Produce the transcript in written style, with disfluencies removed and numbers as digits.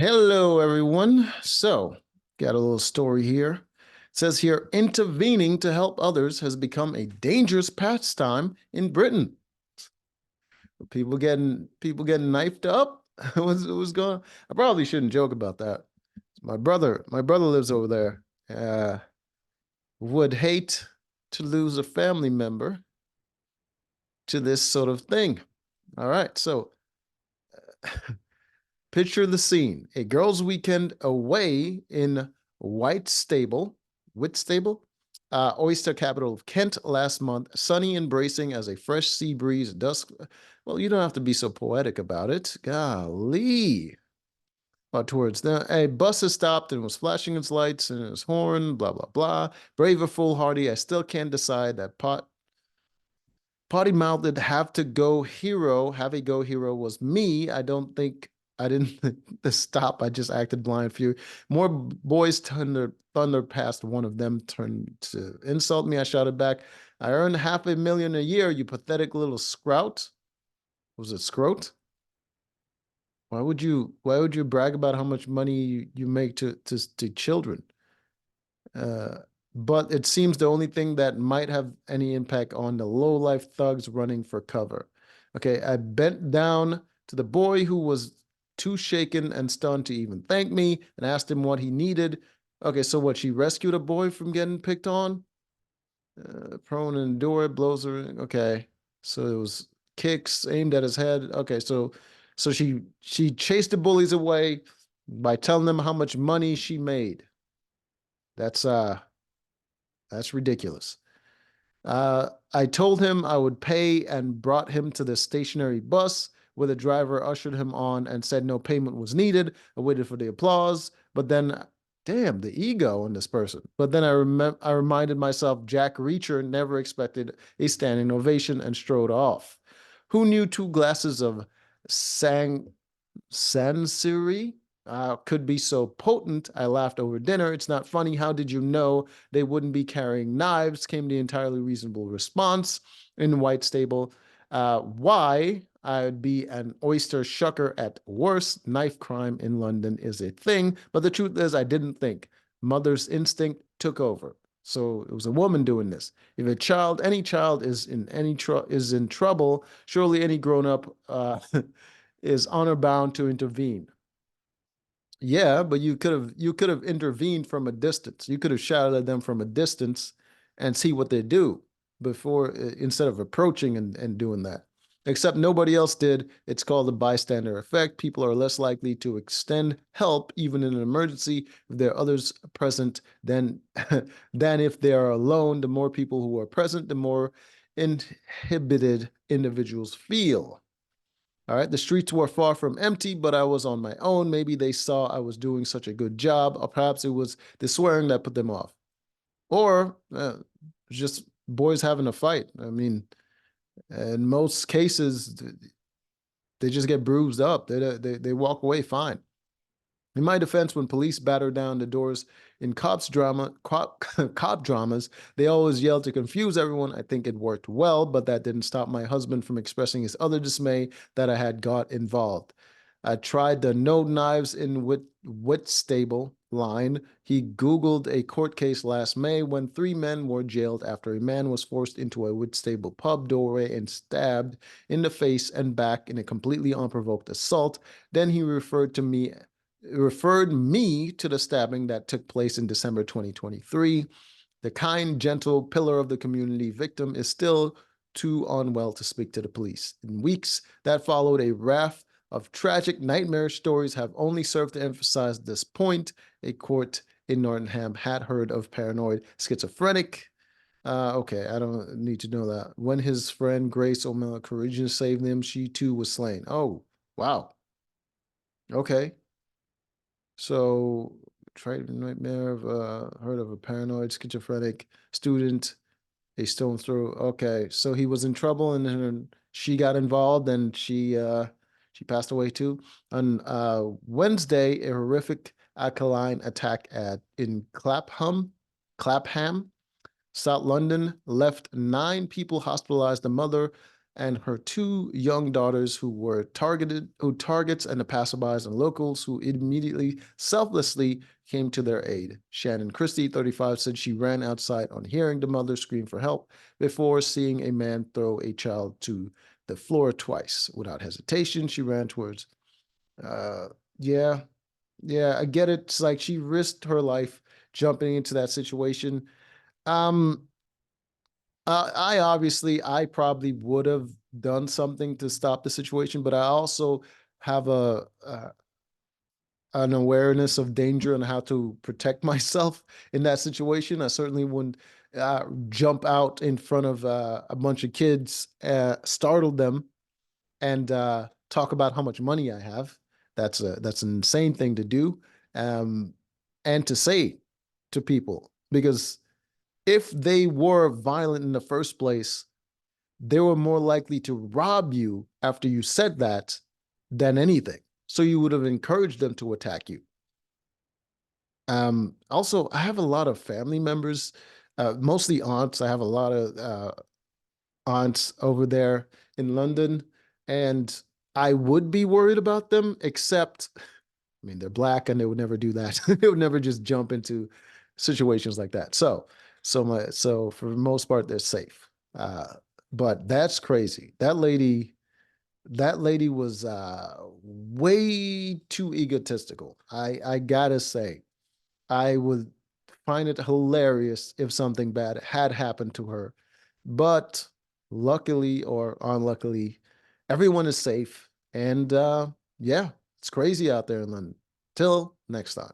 Hello, everyone. So, got a little story here. It says here, intervening to help others has become a dangerous pastime in Britain. People getting knifed up. What's going? I probably shouldn't joke about that. My brother lives over there. Would hate to lose a family member to this sort of thing. All right, so picture the scene. A girls' weekend away in Whitstable, Whitstable, oyster capital of Kent last month, sunny and bracing as a fresh sea breeze dusk. Well, you don't have to be so poetic about it. Golly. Towards a bus has stopped and was flashing its lights and its horn, blah, blah, blah. Brave or foolhardy, I still can't decide that potty mouthed have a go hero was me. I didn't stop. I just acted blind few. More boys thunder past one of them turned to insult me. I shouted back, I earn $500,000 a year, you pathetic little scrout. Was it scrote? Why would you brag about how much money you make to children? Uh, but it seems the only thing that might have any impact on the low-life thugs running for cover. Okay, I bent down to the boy who was too shaken and stunned to even thank me and asked him what he needed. Okay, so what? She rescued a boy from getting picked on? Prone and endure, blows her. Okay, so it was kicks aimed at his head. Okay, so she chased the bullies away by telling them how much money she made. That's uh that's ridiculous. I told him I would pay and brought him to the stationary bus where the driver ushered him on and said no payment was needed. I waited for the applause, but then, damn, the ego in this person. But then I reminded myself Jack Reacher never expected a standing ovation and strode off. Who knew two glasses of sang Sansuri could be so potent. I laughed over dinner. It's not funny. How did you know they wouldn't be carrying knives? Came the entirely reasonable response in Whitstable. Why? I'd be an oyster shucker at worst. Knife crime in London is a thing. But the truth is, I didn't think. Mother's instinct took over. So it was a woman doing this. If any child is in trouble, surely any grown up is honor bound to intervene. Yeah, but you could have intervened from a distance. You could have shouted at them from a distance and see what they do before instead of approaching and doing that. Except nobody else did. It's called the bystander effect. People are less likely to extend help even in an emergency if there are others present than if they are alone. The more people who are present, the more inhibited individuals feel. All right, the streets were far from empty, but I was on my own. Maybe they saw I was doing such a good job, or perhaps it was the swearing that put them off, or just boys having a fight. I mean, in most cases, they just get bruised up. They walk away fine. In my defense, when police batter down the doors in cop dramas, they always yell to confuse everyone. I think it worked well, but that didn't stop my husband from expressing his utter dismay that I had got involved. I tried the no knives in Whitstable line. He Googled a court case last May when three men were jailed after a man was forced into a Whitstable pub doorway and stabbed in the face and back in a completely unprovoked assault. Then he referred me to the stabbing that took place in December 2023. The kind, gentle pillar of the community victim is still too unwell to speak to the police. In weeks that followed, a raft of tragic, nightmarish stories have only served to emphasize this point. A court in Nottingham had heard of paranoid schizophrenic. Okay, I don't need to know that. When his friend Grace O'Malley courageously saved him, she too was slain. Oh, wow. Okay. So, tried nightmare of heard of a paranoid schizophrenic student, a stone's throw. Okay, so he was in trouble, and then she got involved, and she passed away too. On Wednesday, a horrific alkaline attack at in Clapham, South London, left 9 people hospitalized. The mother and her two young daughters who targets and the passerbys and locals who immediately, selflessly came to their aid. Shannon Christie, 35, said she ran outside on hearing the mother scream for help before seeing a man throw a child to the floor twice. Without hesitation, she ran towards. Uh, yeah, yeah, I get it. It's like she risked her life jumping into that situation. Um, I probably would have done something to stop the situation, but I also have a an awareness of danger and how to protect myself in that situation. I certainly wouldn't jump out in front of a bunch of kids, startle them, and talk about how much money I have. That's an insane thing to do, um, and to say to people, because if they were violent in the first place, they were more likely to rob you after you said that than anything. So you would have encouraged them to attack you. Also, I have a lot of family members, mostly aunts. I have a lot of aunts over there in London, and I would be worried about them, except, I mean, they're black and they would never do that. They would never just jump into situations like that. So for the most part, they're safe. But that's crazy. That lady was way too egotistical. I gotta say, I would find it hilarious if something bad had happened to her. But luckily or unluckily, everyone is safe. And yeah, it's crazy out there in London. Till next time.